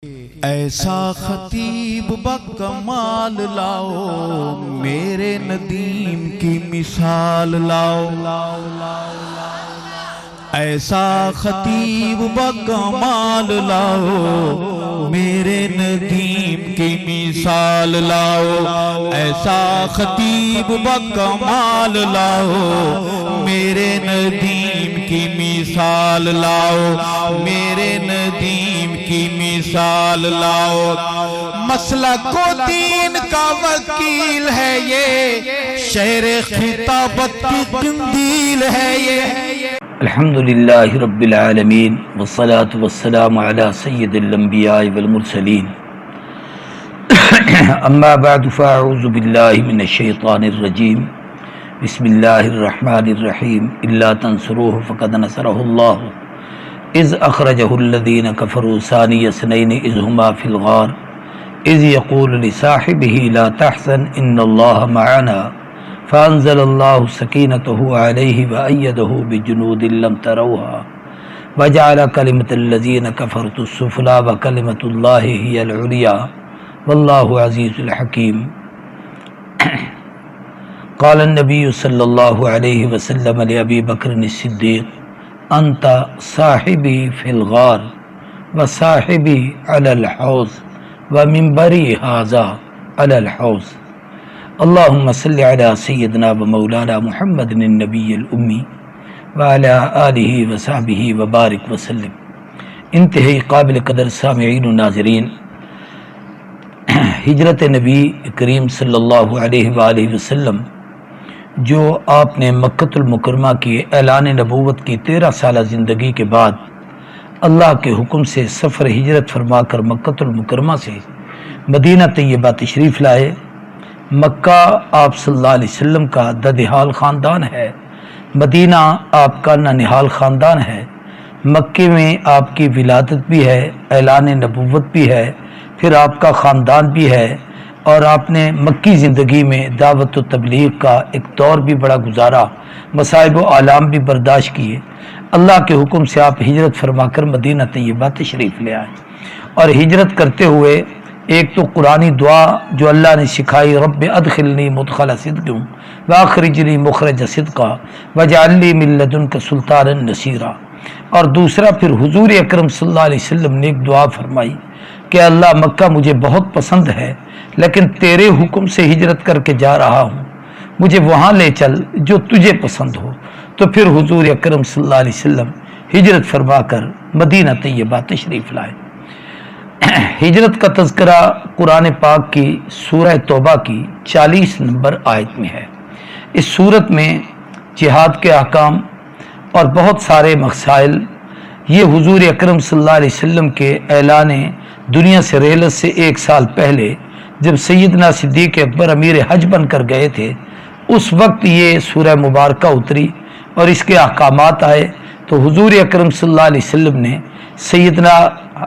ایسا خطیب بکمال لاؤ، میرے ندیم کی مثال لاؤ۔ ایسا خطیب بکمال لاؤ، میرے ندیم کی مثال لاؤ۔ ایسا خطیب بکمال لاؤ، میرے ندیم کی مثال لاؤ، میرے ندیم کی مثال لاؤ۔ مسلک و دین کا وکیل ہے یہ، شہر خطابت کی قندیل ہے یہ۔ الحمدللہ رب العالمین والصلاة والسلام علی سید الانبیاء والمرسلین، اما بعد فاعوذ باللہ من الشیطان الرجیم، بسم اللہ الرحمن الرحیم۔ الا تنصروه فقد نصرہ اللہ اذ اخرجہ الذین کفروا ثانی اثنین اذ ہما فی الغار اذ یقول لصاحبہ لا تحزن ان اللہ معنا فانزل اللہ سکینتہ علیہ وأیدہ بجنود لم تروها وجعل کلمۃ الذین کفروا السفلی وکلمۃ اللہ ہی العلیٰ واللہ عزیز الحکیم۔ قال النبی صلی اللہ علیہ وسلم لأبی بکر الصدیق انت صاحبی فی الغار وصاحبی علی الحوض ومنبری ھذا علی الحوض، اللہم صلی علی سیدنا و مولانا محمد النبی الامی وعلی آلہ وصحبہ وبارک وسلم۔ انتہائی قابل قدر سامعین و ناظرین، ہجرت نبی کریم صلی اللہ علیہ وآلہ وسلم جو آپ نے مکۃ المکرمہ کی اعلان نبوت کی 13 سالہ زندگی کے بعد اللہ کے حکم سے سفر ہجرت فرما کر مکۃ المکرمہ سے مدینہ طیبہ تشریف لائے۔ مکہ آپ صلی اللہ علیہ وسلم کا ددحال خاندان ہے، مدینہ آپ کا ننہال خاندان ہے۔ مکے میں آپ کی ولادت بھی ہے، اعلان نبوت بھی ہے، پھر آپ کا خاندان بھی ہے، اور آپ نے مکی زندگی میں دعوت و تبلیغ کا ایک دور بھی بڑا گزارا، مصائب و آلام بھی برداشت کیے۔ اللہ کے حکم سے آپ ہجرت فرما کر مدینہ طیبہ تشریف لے آئے، اور ہجرت کرتے ہوئے ایک تو قرآنی دعا جو اللہ نے سکھائی، رب ادخلنی مدخل صدق واخرجنی مخرج صدق واجعل لی من لدنک سلطانا نصیرا، اور دوسرا پھر حضور اکرم صلی اللہ علیہ وسلم نے ایک دعا فرمائی کہ اللہ مکہ مجھے بہت پسند ہے لیکن تیرے حکم سے ہجرت کر کے جا رہا ہوں، مجھے وہاں لے چل جو تجھے پسند ہو۔ تو پھر حضور اکرم صلی اللہ علیہ وسلم ہجرت فرما کر مدینہ طیبہ تشریف لائے۔ ہجرت کا تذکرہ قرآن پاک کی سورہ توبہ کی 40 نمبر آیت میں ہے۔ اس صورت میں جہاد کے احکام اور بہت سارے مسائل یہ حضور اکرم صلی اللہ علیہ وسلم کے اعلان دنیا سے رحلت سے 1 سال پہلے جب سیدنا صدیق اکبر امیر حج بن کر گئے تھے، اس وقت یہ سورہ مبارکہ اتری اور اس کے احکامات آئے۔ تو حضور اکرم صلی اللہ علیہ وسلم نے سیدنا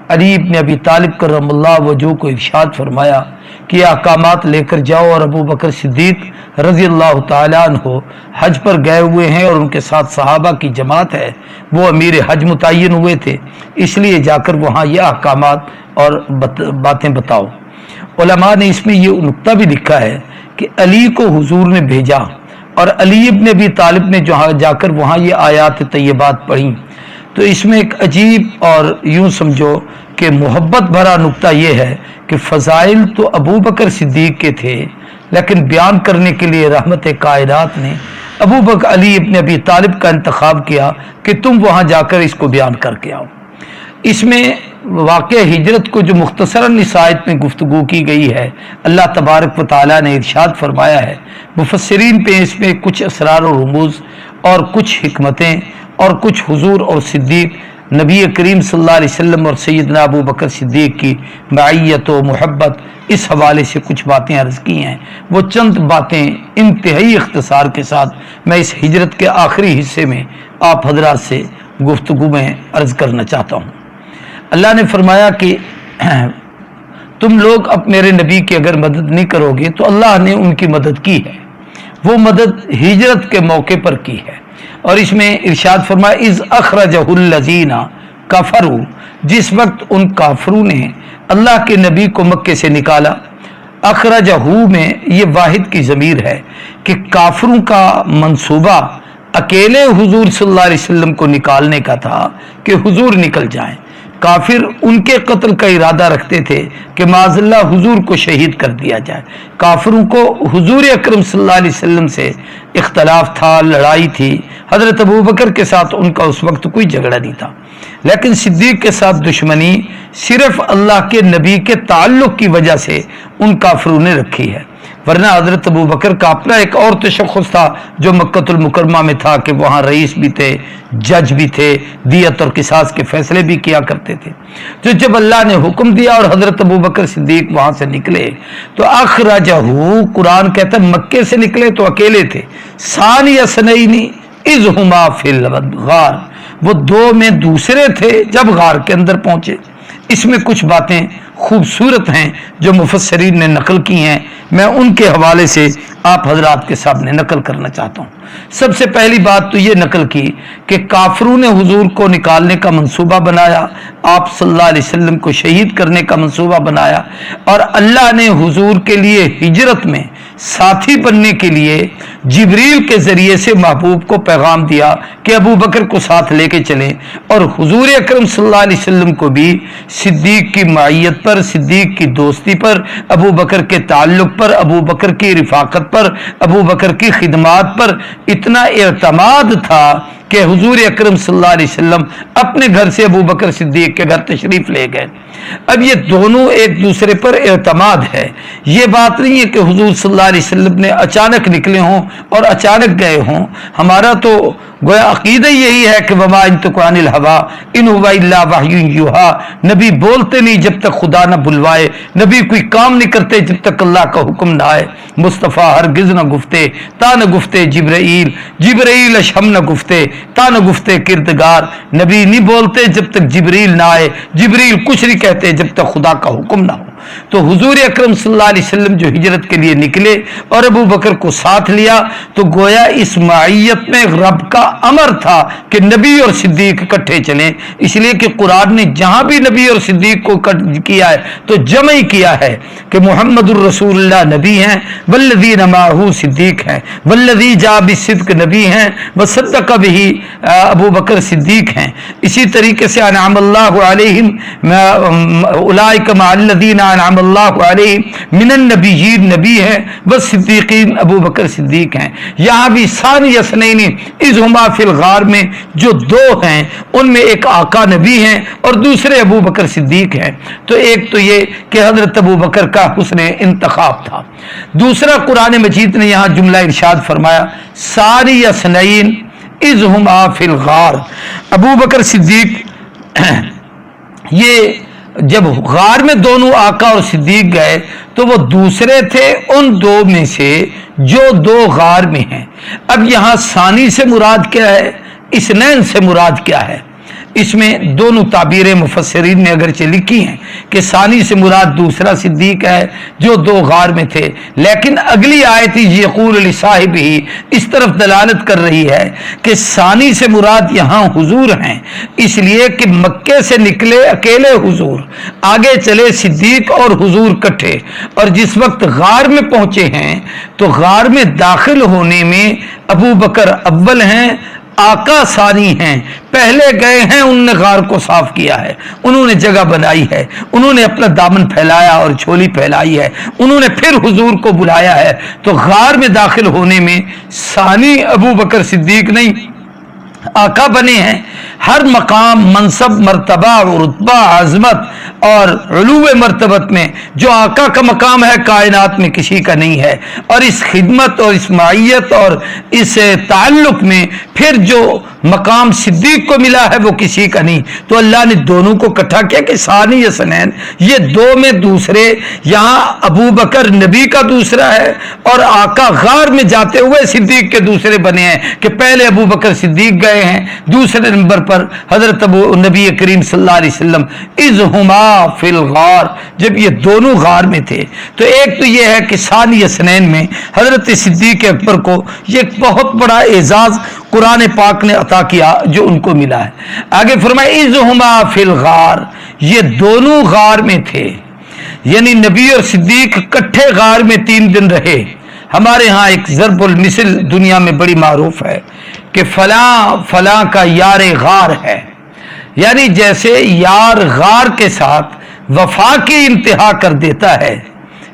علی بن ابی طالب کرم اللہ وجہہ کو ارشاد فرمایا کہ یہ احکامات لے کر جاؤ، اور ابو بکر صدیق رضی اللہ تعالیٰ عنہ حج پر گئے ہوئے ہیں اور ان کے ساتھ صحابہ کی جماعت ہے، وہ امیر حج متعین ہوئے تھے، اس لیے جا کر وہاں یہ احکامات اور باتیں بتاؤ۔ علماء نے اس میں یہ نقطہ بھی لکھا ہے کہ علی کو حضور نے بھیجا اور علی ابن ابی طالب نے جا کر وہاں یہ آیات طیبات پڑھیں، تو اس میں ایک عجیب اور یوں سمجھو کہ محبت بھرا نقطہ یہ ہے کہ فضائل تو ابو بکر صدیق کے تھے، لیکن بیان کرنے کے لیے رحمت کائنات نے ابو بکر علی ابن ابی طالب کا انتخاب کیا کہ تم وہاں جا کر اس کو بیان کر کے آؤ۔ اس میں واقع ہجرت کو جو مختصراً اس آیت میں گفتگو کی گئی ہے، اللہ تبارک و تعالیٰ نے ارشاد فرمایا ہے۔ مفسرین پہ اس میں کچھ اسرار و رموز اور کچھ حکمتیں اور کچھ حضور اور صدیق نبی کریم صلی اللہ علیہ وسلم اور سیدنا ابو بکر صدیق کی معیت و محبت اس حوالے سے کچھ باتیں عرض کی ہیں۔ وہ چند باتیں انتہائی اختصار کے ساتھ میں اس ہجرت کے آخری حصے میں آپ حضرات سے گفتگو میں عرض کرنا چاہتا ہوں۔ اللہ نے فرمایا کہ تم لوگ اب میرے نبی کی اگر مدد نہیں کرو گے تو اللہ نے ان کی مدد کی ہے، وہ مدد ہجرت کے موقع پر کی ہے۔ اور اس میں ارشاد فرمایا اذ اخرجہ الذین کفروا، جس وقت ان کافروں نے اللہ کے نبی کو مکے سے نکالا۔ اخرجہو میں یہ واحد کی ضمیر ہے کہ کافروں کا منصوبہ اکیلے حضور صلی اللہ علیہ وسلم کو نکالنے کا تھا کہ حضور نکل جائیں۔ کافر ان کے قتل کا ارادہ رکھتے تھے کہ معاذ اللہ حضور کو شہید کر دیا جائے۔ کافروں کو حضور اکرم صلی اللہ علیہ وسلم سے اختلاف تھا، لڑائی تھی۔ حضرت ابوبکر کے ساتھ ان کا اس وقت کوئی جھگڑا نہیں تھا، لیکن صدیق کے ساتھ دشمنی صرف اللہ کے نبی کے تعلق کی وجہ سے ان کافروں نے رکھی ہے، ورنہ حضرت ابوبکر کا اپنا ایک اور تشخص تھا جو مکۃ المکرمہ میں تھا کہ وہاں رئیس بھی تھے، جج بھی تھے، دیت اور قصاص کے فیصلے بھی کیا کرتے تھے۔ تو جب اللہ نے حکم دیا اور حضرت ابوبکر صدیق وہاں سے نکلے تو اخرجہو، قرآن کہتا ہے مکے سے نکلے تو اکیلے تھے، ثانی اثنین اذ ہما فی الغار، وہ دو میں دوسرے تھے جب غار کے اندر پہنچے۔ اس میں کچھ باتیں خوبصورت ہیں جو مفسرین نے نقل کی ہیں، میں ان کے حوالے سے آپ حضرات کے سامنے نقل کرنا چاہتا ہوں۔ سب سے پہلی بات تو یہ نقل کی کہ کافروں نے حضور کو نکالنے کا منصوبہ بنایا، آپ صلی اللہ علیہ وسلم کو شہید کرنے کا منصوبہ بنایا، اور اللہ نے حضور کے لیے ہجرت میں ساتھی بننے کے لیے جبریل کے ذریعے سے محبوب کو پیغام دیا کہ ابو بکر کو ساتھ لے کے چلیں، اور حضور اکرم صلی اللہ علیہ وسلم کو بھی صدیق کی معیت پر، صدیق کی دوستی پر، ابو بکر کے تعلق پر، ابو بکر کی رفاقت پر، ابو بکر کی خدمات پر اتنا اعتماد تھا کہ حضور اکرم صلی اللہ علیہ وسلم اپنے گھر سے ابو بکر صدیق کے گھر تشریف لے گئے۔ اب یہ دونوں ایک دوسرے پر اعتماد ہے، یہ بات نہیں ہے کہ حضور صلی اللہ علیہ وسلم نے اچانک نکلے ہوں اور اچانک گئے ہوں۔ ہمارا تو گویا عقیدہ یہی ہے کہ وما ينطق عن الهوى ان هو الا وحی یوحی، نبی بولتے نہیں جب تک خدا نہ بلوائے، نبی کوئی کام نہیں کرتے جب تک اللہ کا حکم نہ آئے۔ مصطفیٰ ہرگز نہ گفتے تا نہ گفتے جبرائیل، جبرائیل اشہم نہ گفتے تا نہ گفتے کردگار، نبی نہیں بولتے جب تک جبریل نہ آئے، جبریل کچھ نہیں کہتے جب تک خدا کا حکم نہ ہو۔ تو حضور اکرم صلی اللہ علیہ وسلم جو ہجرت کے لیے نکلے اور ابو بکر کو ساتھ لیا تو گویا اس معیت میں رب کا امر تھا کہ نبی اور صدیق اکٹھے چلیں، اس لیے کہ قرآن نے جہاں بھی نبی اور صدیق کو کیا ہے تو جمع ہی کیا ہے کہ محمد الرسول اللہ نبی ہیں، والذین معہ صدیق ہیں، والذی جاء بالصدق نبی ہیں، وصدق بہ ابو بکر صدیق ہیں۔ اسی طریقے سے انعم اللہ علیہم اولئک مع الذین انعم اللہ علیہم من النبیین نبی ہیں، والصدیقین ابو بکر صدیق ہیں۔ یہاں بھی ثانی اثنین اذ ہما فی الغار میں جو دو ہیں ان میں ایک آقا نبی ہیں اور دوسرے ابو بکر صدیق ہیں۔ تو ایک تو یہ کہ حضرت ابو بکر کا حسن انتخاب تھا، دوسرا قرآن مجید نے یہاں جملہ ارشاد فرمایا ثانی اثنین اذ ہما فی الغار، ابو بکر صدیق یہ جب غار میں دونوں آقا اور صدیق گئے تو وہ دوسرے تھے ان دو میں سے جو دو غار میں ہیں۔ اب یہاں ثانی سے مراد کیا ہے، اثنین سے مراد کیا ہے؟ اس میں دونوں تعبیریں مفسرین نے اگرچہ لکھی ہیں کہ ثانی سے مراد دوسرا صدیق ہے جو دو غار میں تھے، لیکن اگلی آیت یقول لصاحبہ اس طرف دلالت کر رہی ہے کہ ثانی سے مراد یہاں حضور ہیں، اس لیے کہ مکے سے نکلے اکیلے حضور، آگے چلے صدیق اور حضور کٹھے، اور جس وقت غار میں پہنچے ہیں تو غار میں داخل ہونے میں ابو بکر اول ہیں، آقا ثانی ہیں، پہلے گئے ہیں، انہوں نے غار کو صاف کیا ہے، انہوں نے جگہ بنائی ہے، انہوں نے اپنا دامن پھیلایا اور جھولی پھیلائی ہے، انہوں نے پھر حضور کو بلایا ہے۔ تو غار میں داخل ہونے میں ثانی ابو بکر صدیق نہیں آقا بنے ہیں۔ ہر مقام، منصب، مرتبہ، رتبہ، عظمت اور علو مرتبت میں جو آقا کا مقام ہے کائنات میں کسی کا نہیں ہے، اور اس خدمت اور اس معیت اور اس تعلق میں پھر جو مقام صدیق کو ملا ہے وہ کسی کا نہیں۔ تو اللہ نے دونوں کو اکٹھا کیا کہ ثانی اثنین، یہ دو میں دوسرے، یہاں ابو بکر نبی کا دوسرا ہے اور آقا غار میں جاتے ہوئے صدیق کے دوسرے بنے ہیں کہ پہلے ابو بکر صدیق گئے گئے ہیں۔ دوسرے نمبر پر حضرت نبی کریم صلی اللہ علیہ وسلم اذ ہما فی الغار، جب یہ دونوں غار میں تھے۔ تو ایک تو یہ ہے کہ ثانی اثنین میں حضرت صدیق اکبر کو یہ ایک بہت بڑا اعزاز قرآن پاک نے عطا کیا جو ان کو ملا ہے۔ آگے فرمایا اذ ہما فی الغار، یہ دونوں غار میں تھے، یعنی نبی اور صدیق کٹھے غار میں 3 دن رہے۔ ہمارے ہاں ایک ضرب المثل دنیا میں بڑی معروف ہے کہ فلاں فلاں کا یار غار ہے، یعنی جیسے یار غار کے ساتھ وفا کی انتہا کر دیتا ہے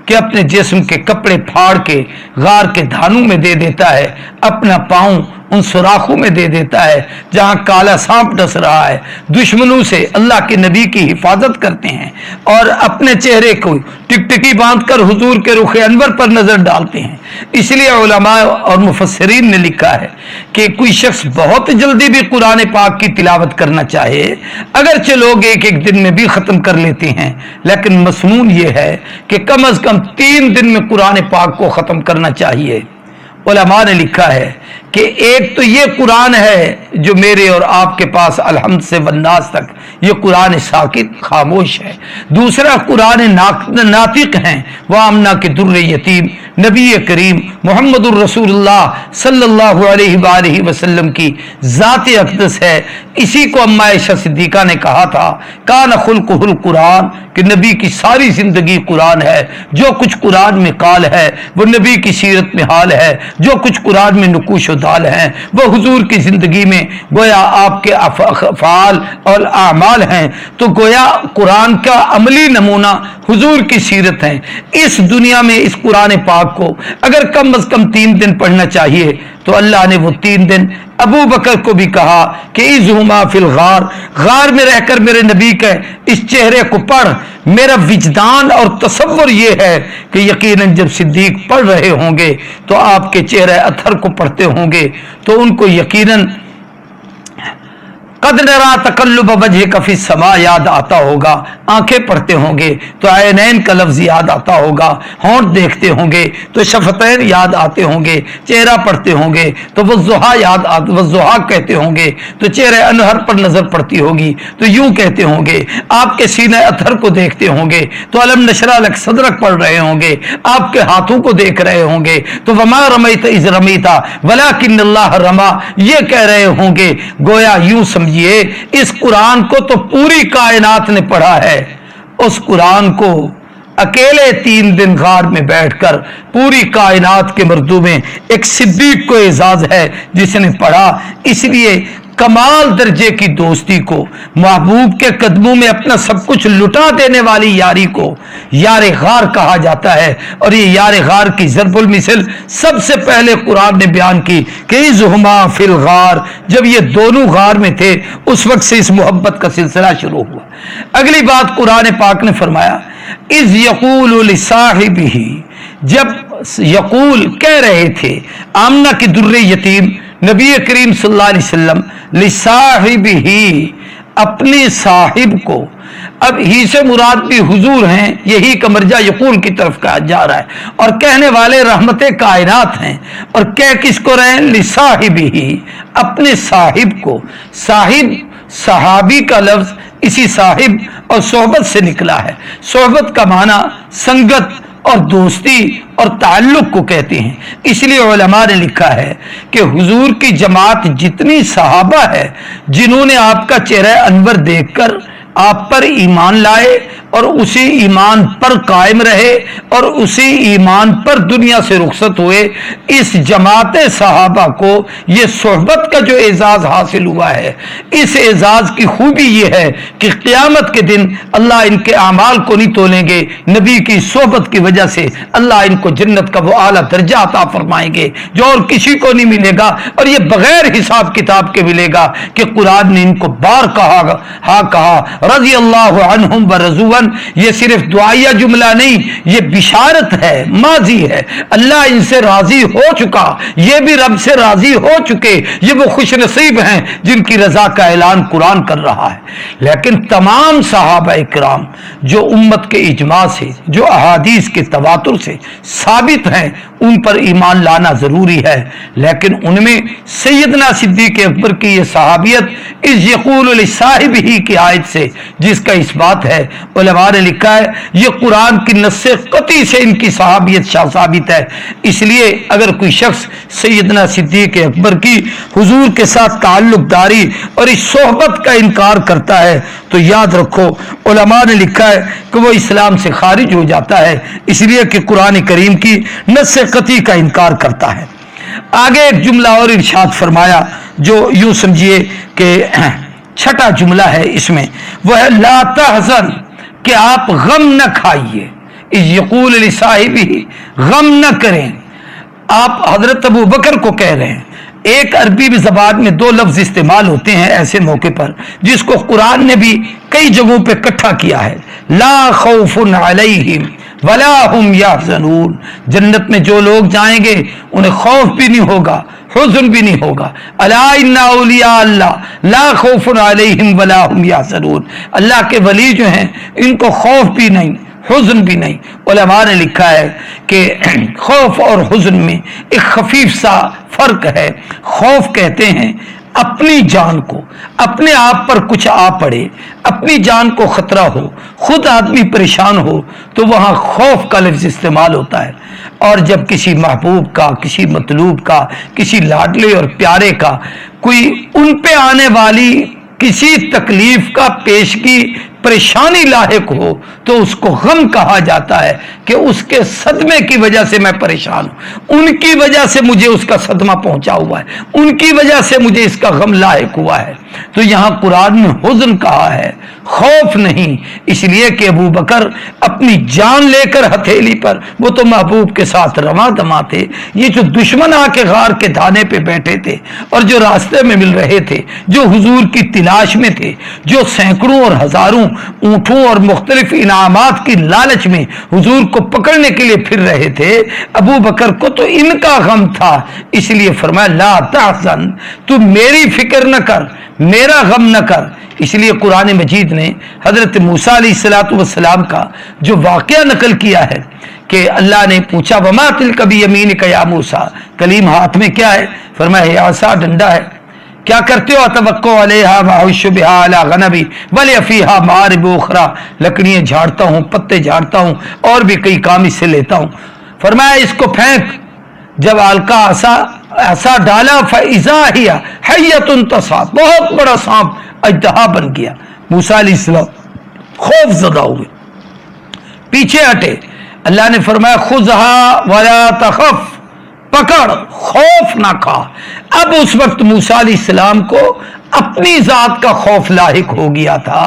کہ اپنے جسم کے کپڑے پھاڑ کے غار کے دھانوں میں دے دیتا ہے، اپنا پاؤں ان سوراخوں میں دے دیتا ہے جہاں کالا سانپ ڈس رہا ہے، دشمنوں سے اللہ کے نبی کی حفاظت کرتے ہیں اور اپنے چہرے کو ٹکٹکی باندھ کر حضور کے رخ انور پر نظر ڈالتے ہیں۔ اس لیے علماء اور مفسرین نے لکھا ہے کہ کوئی شخص بہت جلدی بھی قرآن پاک کی تلاوت کرنا چاہے، اگرچہ لوگ ایک دن میں بھی ختم کر لیتے ہیں، لیکن مسنون یہ ہے کہ کم از کم 3 دن میں قرآن پاک کو ختم کرنا چاہیے۔ علماء نے لکھا ہے کہ ایک تو یہ قرآن ہے جو میرے اور آپ کے پاس الحمد سے والناس تک یہ قرآن ساکت خاموش ہے، دوسرا قرآن ناطق ہیں وہ آمنہ کے در یتیم نبی کریم محمد الرسول اللہ صلی اللہ علیہ وآلہ وسلم کی ذات اقدس ہے۔ اسی کو اماں عائشہ صدیقہ نے کہا تھا کان خلقہ القرآن، کہ نبی کی ساری زندگی قرآن ہے، جو کچھ قرآن میں قال ہے وہ نبی کی سیرت میں حال ہے، جو کچھ قرآن میں نقوش و دال ہیں وہ حضور کی زندگی میں گویا آپ کے افعال اور اعمال ہیں، تو گویا قرآن کا عملی نمونہ حضور کی سیرت ہے۔ اس دنیا میں اس قرآن پاک کو اگر کم از کم 3 دن پڑھنا چاہیے تو اللہ نے وہ 3 دن ابو بکر کو بھی کہا کہ اذ ہما فی الغار، غار میں رہ کر میرے نبی کے اس چہرے کو پڑھ۔ میرا وجدان اور تصور یہ ہے کہ یقیناً جب صدیق پڑھ رہے ہوں گے تو آپ کے چہرے اطہر کو پڑھتے ہوں گے تو ان کو یقیناً قد نرا تقلب وجہک فی السماء یاد آتا ہوگا، آنکھیں پڑھتے ہوں گے تو عینین کا لفظ یاد آتا ہوگا، ہونٹ دیکھتے ہوں گے تو شفتین یاد آتے ہوں گے، چہرہ پڑھتے ہوں گے تو والضحیٰ کہتے ہوں گے تو چہرے انہر پر نظر پڑتی ہوگی تو یوں کہتے ہوں گے، آپ کے سینے اطہر کو دیکھتے ہوں گے تو الم نشرح لک صدرک پڑھ رہے ہوں گے، آپ کے ہاتھوں کو دیکھ رہے ہوں گے تو وما رمیت اذ رمیت ولکن اللہ رما یہ کہہ رہے ہوں گے۔ گویا یوں سمجھیے اس قرآن کو تو پوری کائنات نے پڑھا ہے، اس قرآن کو اکیلے 3 دن غار میں بیٹھ کر پوری کائنات کے مردوں میں ایک صدیق کو اعزاز ہے جس نے پڑھا۔ اس لیے کمال درجے کی دوستی کو، محبوب کے قدموں میں اپنا سب کچھ لٹا دینے والی یاری کو یار غار کہا جاتا ہے، اور یہ یار غار کی ضرب المثل سب سے پہلے قرآن نے بیان کی کہ اذ ہما فی الغار، جب یہ دونوں غار میں تھے اس وقت سے اس محبت کا سلسلہ شروع ہوا۔ اگلی بات قرآن پاک نے فرمایا اذ یقول لصاحبہ، جب یقول کہہ رہے تھے آمنہ کی در یتیم نبی کریم صلی اللہ علیہ وسلم لصاحبہ، اپنے صاحب کو، اب ہی سے مراد بھی حضور ہیں، یہی کا مرجع یقول کی طرف کہا جا رہا ہے، اور کہنے والے رحمت کائنات ہیں، اور کہہ کس کو رہے ہیں؟ لصاحبہ، اپنے صاحب کو۔ صاحب صحابی کا لفظ اسی صاحب اور صحبت سے نکلا ہے۔ صحبت کا معنی سنگت اور دوستی اور تعلق کو کہتے ہیں۔ اس لیے علماء نے لکھا ہے کہ حضور کی جماعت جتنی صحابہ ہے جنہوں نے آپ کا چہرہ انور دیکھ کر آپ پر ایمان لائے اور اسی ایمان پر قائم رہے اور اسی ایمان پر دنیا سے رخصت ہوئے، اس جماعت صحابہ کو یہ صحبت کا جو اعزاز حاصل ہوا ہے، اس اعزاز کی خوبی یہ ہے کہ قیامت کے دن اللہ ان کے اعمال کو نہیں تولیں گے، نبی کی صحبت کی وجہ سے اللہ ان کو جنت کا وہ اعلیٰ درجہ عطا فرمائیں گے جو اور کسی کو نہیں ملے گا، اور یہ بغیر حساب کتاب کے ملے گا کہ قرآن نے ان کو بار کہا رضی اللہ عنہم ورضوا عنہ، یہ صرف دعائیہ جملہ نہیں، یہ بشارت ہے، ماضی ہے، اللہ ان سے راضی ہو چکا، یہ بھی رب سے راضی ہو چکے، یہ وہ خوش نصیب ہیں جن کی رضا کا اعلان قرآن کر رہا ہے۔ لیکن تمام صحابہ کرام جو امت کے اجماع سے، جو احادیث کے تواتر سے ثابت ہیں، ان پر ایمان لانا ضروری ہے۔ لیکن ان میں سیدنا صدیق اکبر کی یہ صحابیت اذ یقول لصاحبہ کی آیت سے جس کا اس بات ہے، علماء نے لکھا ہے یہ قرآن کی نص قطعی سے ان کی صحابیت ثابت ہے۔ اس لیے اگر کوئی شخص سیدنا صدیق اکبر کی حضور کے ساتھ تعلق داری اور اس صحبت کا انکار کرتا ہے تو یاد رکھو علماء نے لکھا ہے کہ وہ اسلام سے خارج ہو جاتا ہے، اس لیے کہ قرآن کریم کی نص قطعی کا انکار کرتا ہے۔ آگے ایک جملہ اور ارشاد فرمایا جو یوں سمجھیے کہ چھٹا جملہ ہے اس میں، وہ ہے لا تحزن، کہ آپ غم نہ کھائیے، اذ یقول لصاحبہ، غم نہ کریں۔ آپ حضرت ابو بکر کو کہہ رہے ہیں۔ ایک عربی زبان میں دو لفظ استعمال ہوتے ہیں ایسے موقع پر جس کو قرآن نے بھی کئی جگہوں پہ اکٹھا کیا ہے، لا خوف علیہم ولا هم یحزنون، جنت میں جو لوگ جائیں گے انہیں خوف بھی نہیں ہوگا، حزن بھی نہیں ہوگا۔ الا ان اولیاء اللہ لا خوف علیہم ولا هم یحزنون، اللہ کے ولی جو ہیں ان کو خوف بھی نہیں، حزن بھی نہیں۔ علماء نے لکھا ہے کہ خوف اور حزن میں ایک خفیف سا فرق ہے۔ خوف کہتے ہیں اپنی جان کو، اپنے آپ پر کچھ آ پڑے، اپنی جان کو خطرہ ہو، خود آدمی پریشان ہو تو وہاں خوف کا لفظ استعمال ہوتا ہے۔ اور جب کسی محبوب کا، کسی مطلوب کا، کسی لاڈلے اور پیارے کا کوئی ان پہ آنے والی کسی تکلیف کا پیشگی پریشانی لاحق ہو تو اس کو غم کہا جاتا ہے کہ اس کے صدمے کی وجہ سے میں پریشان ہوں، ان کی وجہ سے مجھے اس کا صدمہ پہنچا ہوا ہے، ان کی وجہ سے مجھے اس کا غم لاحق ہوا ہے۔ تو یہاں قرآن میں حزن کہا ہے، خوف نہیں، اس لیے کہ ابو بکر اپنی جان لے کر ہتھیلی پر، وہ تو محبوب کے ساتھ رواں دماں تھے، یہ جو دشمن آ کے غار کے دانے پہ بیٹھے تھے اور جو راستے میں مل رہے تھے، جو حضور کی تلاش میں تھے، جو سینکڑوں اور ہزاروں اونٹوں اور مختلف انعامات کی لالچ میں حضور کو پکڑنے کے لیے پھر رہے تھے، ابو بکر کو تو ان کا غم تھا، اس لیے فرمایا لا تحزن، تو میری فکر نہ کر، میرا غم نہ کر۔ اس لیے قرآن مجید نے حضرت موسیٰ علیہ السلام کا جو واقعہ نقل کیا ہے کہ اللہ نے پوچھا وما تلک بیمینک یا موسیٰ، کلیم ہاتھ میں کیا ہے؟ فرمایا یہ عصا، ڈنڈا ہے۔ کیا کرتے ہو؟ اتوقع علیہا واحش بہا علی غنبی ولی فیہا معارب اخری، لکڑیاں جھاڑتا ہوں، پتے جھاڑتا ہوں، اور بھی کئی کام اس سے لیتا ہوں۔ فرمایا اس کو پھینک۔ جب القا عصا ڈالا فاذا ہی حیۃ تسعی، بہت بڑا سانپ اژدہا بن گیا۔ موسیٰ علیہ السلام خوف زدہ ہوئے، پیچھے ہٹے۔ اللہ نے فرمایا خذھا ولا تخف، پکڑ، خوف نہ کھا۔ اب اس وقت موسیٰ علیہ السلام کو اپنی ذات کا خوف لاحق ہو گیا تھا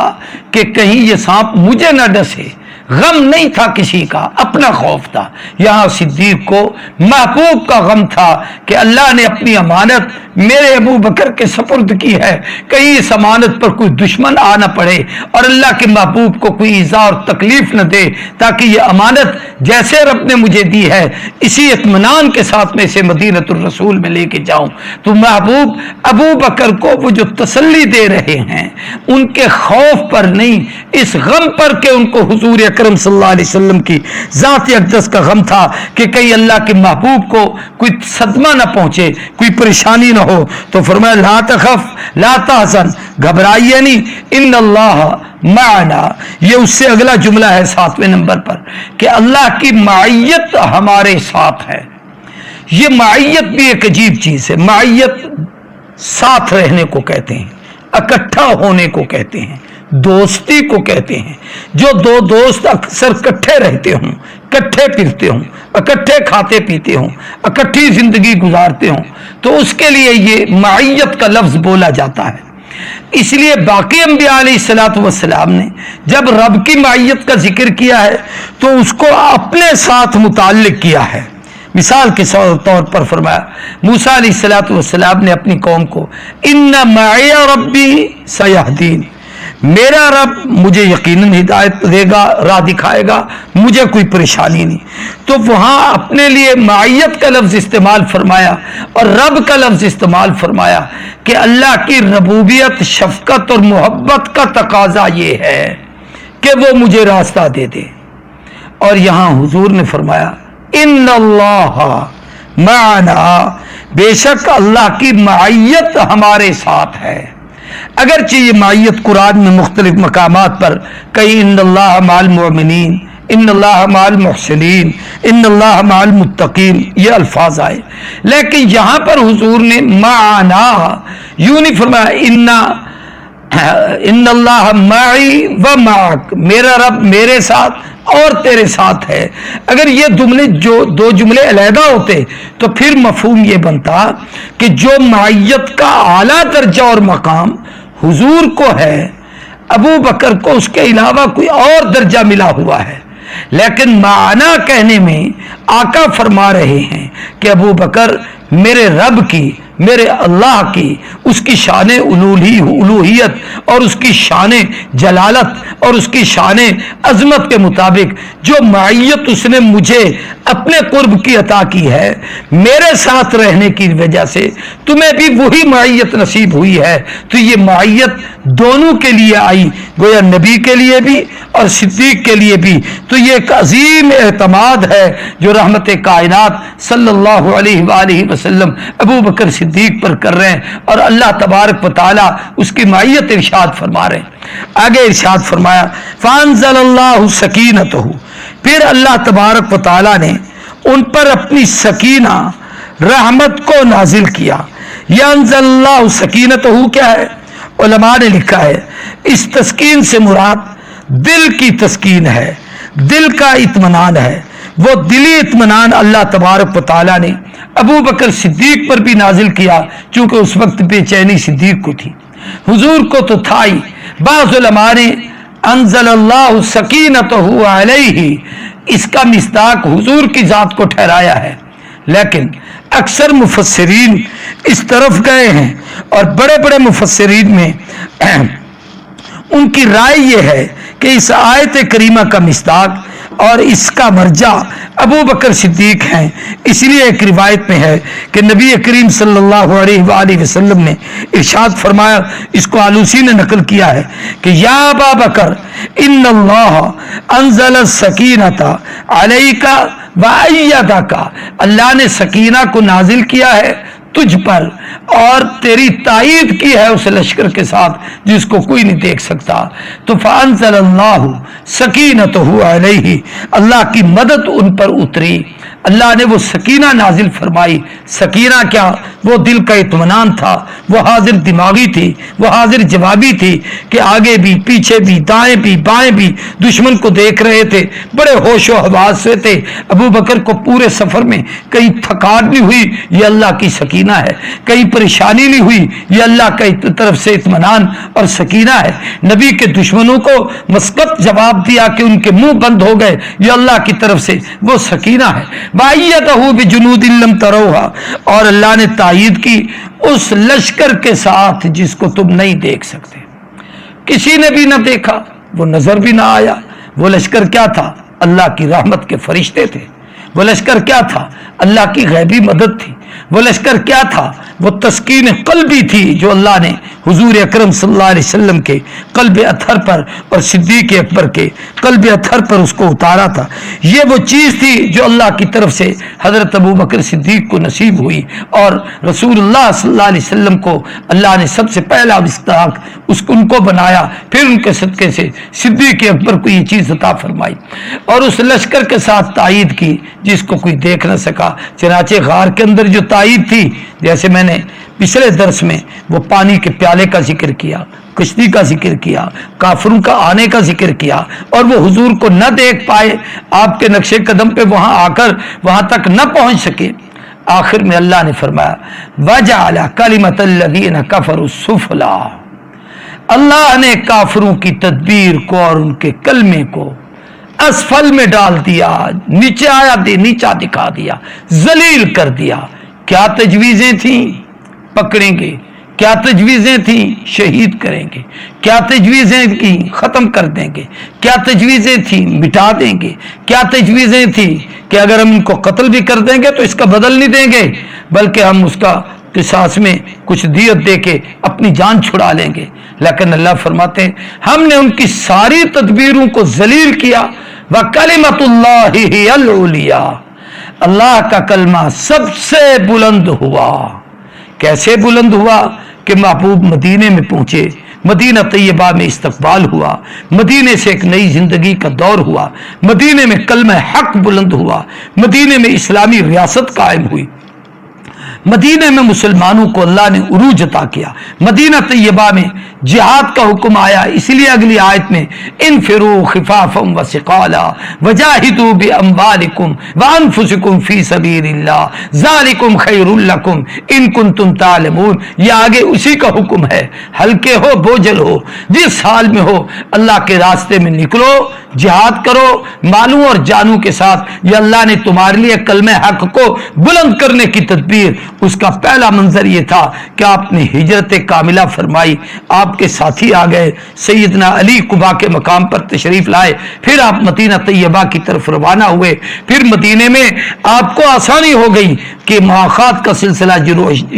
کہ کہیں یہ سانپ مجھے نہ ڈسے، غم نہیں تھا کسی کا، اپنا خوف تھا۔ یہاں صدیق کو محبوب کا غم تھا کہ اللہ نے اپنی امانت میرے ابو بکر کے سپرد کی ہے، کہیں اس امانت پر کوئی دشمن آ نہ پڑے اور اللہ کے محبوب کو کوئی ایذا اور تکلیف نہ دے، تاکہ یہ امانت جیسے رب نے مجھے دی ہے اسی اطمینان کے ساتھ میں اسے مدینۃ الرسول میں لے کے جاؤں۔ تو محبوب ابو بکر کو وہ جو تسلی دے رہے ہیں ان کے خوف پر نہیں، اس غم پر کہ ان کو حضور اکرم صلی اللہ علیہ وسلم کی ذات اقدس کا غم تھا کہ کہیں اللہ کے محبوب کو کوئی صدمہ نہ پہنچے، کوئی پریشانی نہ ہو۔ تو فرمایا لا تخف لا تحزن، گھبرائیے نہیں، ان اللہ معنا، یہ اس سے اگلا جملہ ہے 7ویں نمبر پر کہ اللہ کی معیت ہمارے ساتھ ہے۔ یہ معیت بھی ایک عجیب چیز ہے، معیت ساتھ رہنے کو کہتے ہیں، اکٹھا ہونے کو کہتے ہیں، دوستی کو کہتے ہیں۔ جو دو دوست اکثر اکٹھے رہتے ہوں، اکٹھے پھرتے ہوں، اکٹھے کھاتے پیتے ہوں، اکٹھی زندگی گزارتے ہوں، تو اس کے لیے یہ معیت کا لفظ بولا جاتا ہے۔ اس لیے باقی انبیاء علیہ السلام نے جب رب کی معیت کا ذکر کیا ہے تو اس کو اپنے ساتھ متعلق کیا ہے۔ مثال کے طور پر فرمایا موسیٰ علیہ السلام نے اپنی قوم کو ان معی ربی سیہدین، میرا رب مجھے یقیناً ہدایت دے گا، راہ دکھائے گا، مجھے کوئی پریشانی نہیں۔ تو وہاں اپنے لیے معیت کا لفظ استعمال فرمایا اور رب کا لفظ استعمال فرمایا کہ اللہ کی ربوبیت، شفقت اور محبت کا تقاضا یہ ہے کہ وہ مجھے راستہ دے دے۔ اور یہاں حضور نے فرمایا ان اللہ معنا، بے شک اللہ کی معیت ہمارے ساتھ ہے۔ اگرچہ یہ معیت قرآن میں مختلف مقامات پر کہیں ان اللہ مع المؤمنین، ان اللہ مع المحسنین، ان اللہ مع المتقین یہ الفاظ آئے، لیکن یہاں پر حضور نے معنا یوں نہیں فرمایا ان اللہ معی و معک، میرا رب میرے ساتھ اور تیرے ساتھ ہے۔ اگر یہ دو جملے علیحدہ ہوتے تو پھر مفہوم یہ بنتا کہ جو معیت کا اعلیٰ درجہ اور مقام حضور کو ہے، ابو بکر کو اس کے علاوہ کوئی اور درجہ ملا ہوا ہے۔ لیکن معنی کہنے میں آقا فرما رہے ہیں کہ ابو بکر میرے رب کی، میرے اللہ کی، اس کی شان الوہیت اور اس کی شان جلالت اور اس کی شان عظمت کے مطابق جو معیت اس نے مجھے اپنے قرب کی عطا کی ہے، میرے ساتھ رہنے کی وجہ سے تمہیں بھی وہی معیت نصیب ہوئی ہے۔ تو یہ معیت دونوں کے لیے آئی، گویا نبی کے لیے بھی اور صدیق کے لیے بھی۔ تو یہ ایک عظیم اعتماد ہے جو رحمت کائنات صلی اللہ علیہ وآلہ وسلم ابو بکر صدیق پر کر رہے ہیں، اور اللہ تبارک و تعالیٰ اس کی معیت ارشاد فرما رہے ہیں۔ آگے ارشاد فرمایا فانزل اللہ سکینتہ، پھر اللہ تبارک و تعالیٰ نے ان پر اپنی سکینہ رحمت کو نازل کیا۔ ینزل اللہ سکینتہ کیا ہے؟ علماء نے لکھا ہے اس تسکین سے مراد دل کی تسکین ہے، دل کا اطمینان ہے۔ وہ دلی اطمینان اللہ تبارک و تعالیٰ نے ابو بکر صدیق پر بھی نازل کیا، چونکہ اس وقت بے چینی صدیق کو تھی، حضور کو تو تھا ہی۔ بعض علماء نے انزل اللہ سکینتہ علیہ اس کا مصداق حضور کی ذات کو ٹھہرایا ہے، لیکن اکثر مفسرین اس طرف گئے ہیں، اور بڑے بڑے مفسرین میں ان کی رائے یہ ہے کہ اس آیت کریمہ کا مصداق اور اس کا مرجع ابو بکر صدیق ہیں۔ اس لیے ایک روایت میں ہے کہ نبی کریم صلی اللہ علیہ وآلہ وسلم نے ارشاد فرمایا، اس کو آلوسی نے نقل کیا ہے کہ یا ابا بکر ان اللہ انزل السکینۃ علیک وایدک، اللہ نے سکینہ کو نازل کیا ہے تجھ پر اور تیری تائید کی ہے اس لشکر کے ساتھ جس کو کوئی نہیں دیکھ سکتا۔ تو فانزل اللہ سکینتہ علیہ، اللہ کی مدد ان پر اتری، اللہ نے وہ سکینہ نازل فرمائی۔ سکینہ کیا؟ وہ دل کا اطمینان تھا، وہ حاضر دماغی تھی، وہ حاضر جوابی تھی کہ آگے بھی پیچھے بھی دائیں بھی بائیں بھی دشمن کو دیکھ رہے تھے، بڑے ہوش و حواس سے تھے۔ ابو بکر کو پورے سفر میں کہیں تھکان نہیں ہوئی، یہ اللہ کی سکینہ ہے، کہیں پریشانی نہیں ہوئی، یہ اللہ کی طرف سے اطمینان اور سکینہ ہے۔ نبی کے دشمنوں کو مسقط جواب دیا کہ ان کے منہ بند ہو گئے، یہ اللہ کی طرف سے وہ سکینہ ہے۔ وَأَيَّدَهُ بِجُنُودٍ لَّمْ تَرَوْهَا، اور اللہ نے تائید کی اس لشکر کے ساتھ جس کو تم نہیں دیکھ سکتے، کسی نے بھی نہ دیکھا، وہ نظر بھی نہ آیا۔ وہ لشکر کیا تھا؟ اللہ کی رحمت کے فرشتے تھے۔ وہ لشکر کیا تھا؟ اللہ کی غیبی مدد تھی۔ وہ لشکر کیا تھا؟ وہ تسکین قلبی تھی جو اللہ نے حضور اکرم صلی اللہ علیہ وسلم کے قلب اطہر پر اور صدیق اکبر کے قلب اطہر پر اس کو اتارا تھا۔ یہ وہ چیز تھی جو اللہ کی طرف سے حضرت ابو بکر صدیق کو نصیب ہوئی، اور رسول اللہ صلی اللہ علیہ وسلم کو اللہ نے سب سے پہلا مصداق ان کو بنایا، پھر ان کے صدقے سے صدیق اکبر کو یہ چیز عطا فرمائی، اور اس لشکر کے ساتھ تائید کی جس کو کوئی دیکھ نہ سکا۔ چنانچہ غار کے اندر جو تائید تھی، جیسے میں نے پچھلے درس میں وہ پانی کے پیالے کا ذکر کیا، کشتی کا ذکر کیا، کافروں کا آنے کا ذکر کیا، اور وہ حضور کو نہ دیکھ پائے، آپ کے نقش قدم پہ وہاں آ کر وہاں تک نہ پہنچ سکے۔ آخر میں اللہ نے فرمایا وَجَعَلَ كَلِمَةَ الَّذِينَ كَفَرُوا السُّفْلَىٰ، اللہ نے کافروں کی تدبیر کو اور ان کے کلمے کو اسفل میں ڈال دیا، نیچے آیا نیچا دکھا دیا، ذلیل کر دیا۔ کیا تجویزیں تھیں؟ پکڑیں گے، کیا تجویزیں تھیں؟ شہید کریں گے. کیا تجویزیں کی؟ ختم کر دیں گے. کیا تجویزیں تھیں؟ مٹا دیں گے. کیا تجویزیں تھیں کہ اگر ہم ان کو قتل بھی کر دیں گے تو اس کا بدل نہیں دیں گے، بلکہ ہم اس کا قصاص میں کچھ دیت دے کے اپنی جان چھڑا لیں گے. لیکن اللہ فرماتے ہیں ہم نے ان کی ساری تدبیروں کو ذلیل کیا. وَكَلِمَةُ اللَّهِ هِيَ الْعُلْيَا، اللہ کا کلمہ سب سے بلند ہوا. کیسے بلند ہوا کہ محبوب مدینے میں پہنچے، مدینہ طیبہ میں استقبال ہوا، مدینے سے ایک نئی زندگی کا دور ہوا، مدینے میں کلمہ حق بلند ہوا، مدینے میں اسلامی ریاست قائم ہوئی، مدینے میں مسلمانوں کو اللہ نے عروج عطا کیا، مدینہ طیبہ میں جہاد کا حکم آیا. اس لیے اگلی آیت میں انفروا خفافا وثقالا وجاہدوا باموالکم وانفسکم فی سبیل اللہ ذالکم خیر لکم ان کنتم تعلمون. یہ آگے اسی کا حکم ہے، ہلکے ہو بوجھل ہو جس حال میں ہو اللہ کے راستے میں نکلو، جہاد کرو مالوں اور جانوں کے ساتھ. یہ اللہ نے تمہارے لیے کلمہ حق کو بلند کرنے کی تدبیر. اس کا پہلا منظر یہ تھا کہ آپ نے ہجرت کاملہ فرمائی، آپ کے ساتھی آ گئے، سیدنا علی قبا کے مقام پر تشریف لائے، پھر آپ مدینہ طیبہ کی طرف روانہ ہوئے. پھر مدینے میں آپ کو آسانی ہو گئی کہ مواخات کا سلسلہ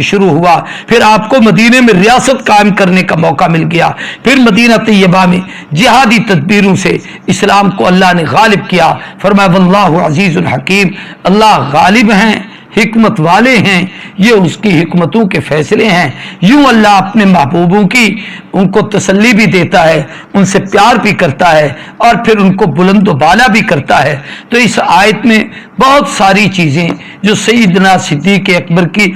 شروع ہوا، پھر آپ کو مدینے میں ریاست قائم کرنے کا موقع مل گیا. پھر مدینہ طیبہ میں جہادی تدبیروں سے اسلام کو اللہ نے غالب کیا. فرمایا واللہ عزیز الحکیم، اللہ غالب ہیں، حکمت والے ہیں، یہ اس کی حکمتوں کے فیصلے ہیں. یوں اللہ اپنے محبوبوں کی ان کو تسلی بھی دیتا ہے، ان سے پیار بھی کرتا ہے، اور پھر ان کو بلند و بالا بھی کرتا ہے. تو اس آیت میں بہت ساری چیزیں جو سیدنا صدیق اکبر کی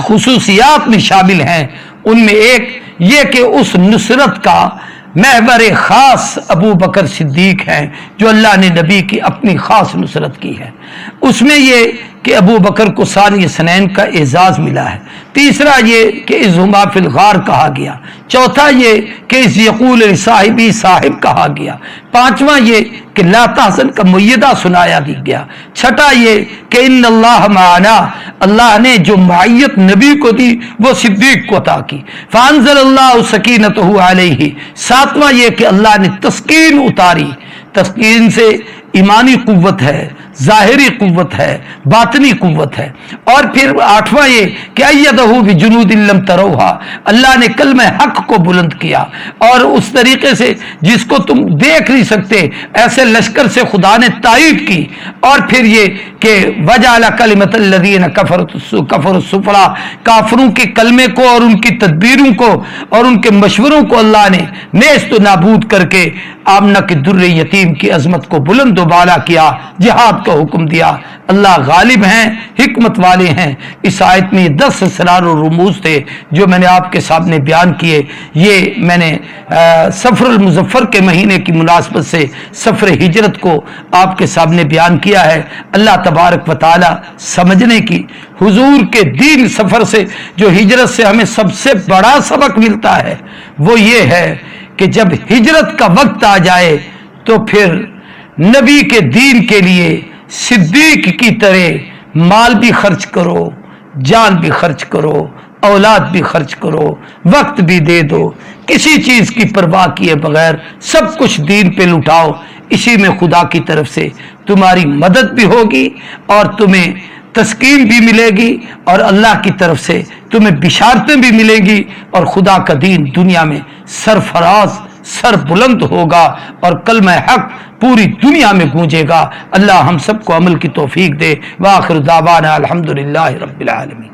خصوصیات میں شامل ہیں، ان میں ایک یہ کہ اس نصرت کا محور خاص ابو بکر صدیق ہیں، جو اللہ نے نبی کی اپنی خاص نصرت کی ہے. اس میں یہ کہ ابو بکر کو ثانی سنین کا اعزاز ملا ہے. تیسرا یہ کہ اذہما فی الغار کہا گیا. چوتھا یہ کہ اذ یقول لصاحبی صاحب کہا گیا. پانچواں یہ کہ لا تحزن کا معیدہ سنایا گیا. چھٹا یہ کہ ان اللہ معنا، اللہ نے جو معیت نبی کو دی وہ صدیق کو عطا کی. فانزل اللہ سکینتہ علیہ. ساتواں یہ کہ اللہ نے تسکین اتاری. تسکین سے ایمانی قوت ہے، ظاہری قوت ہے، باطنی قوت ہے. اور پھر آٹھواں یہ کہ ایدہ بجنود لم تروہا، اللہ نے کلمہ حق کو بلند کیا، اور اس طریقے سے جس کو تم دیکھ نہیں سکتے ایسے لشکر سے خدا نے تائید کی. اور پھر یہ کہ وجعل کلمۃ الذین کفروا السفلی، کافروں کے کلمے کو اور ان کی تدبیروں کو اور ان کے مشوروں کو اللہ نے نیست و نابود کر کے آمنہ کے در یتیم کی عظمت کو بلند و بالا کیا، جہاد کا حکم دیا. اللہ غالب ہیں، حکمت والے ہیں. اس آیت میں 10 اسرار و رموز تھے جو میں نے آپ کے سامنے بیان کیے. یہ میں نے سفر المظفر کے مہینے کی مناسبت سے سفر ہجرت کو آپ کے سامنے بیان کیا ہے. اللہ تبارک و تعالی سمجھنے کی، حضور کے دین سفر سے جو ہجرت سے ہمیں سب سے بڑا سبق ملتا ہے وہ یہ ہے کہ جب ہجرت کا وقت آ جائے تو پھر نبی کے دین کے لیے صدیق کی طرح مال بھی خرچ کرو، جان بھی خرچ کرو، اولاد بھی خرچ کرو، وقت بھی دے دو، کسی چیز کی پرواہ کیے بغیر سب کچھ دین پہ لٹاؤ. اسی میں خدا کی طرف سے تمہاری مدد بھی ہوگی اور تمہیں تسکین بھی ملے گی، اور اللہ کی طرف سے تمہیں بشارتیں بھی ملیں گی، اور خدا کا دین دنیا میں سرفراز سر بلند ہوگا اور کلمہ حق پوری دنیا میں گونجے گا. اللہ ہم سب کو عمل کی توفیق دے. وآخر دعوانا الحمدللہ رب العالمین.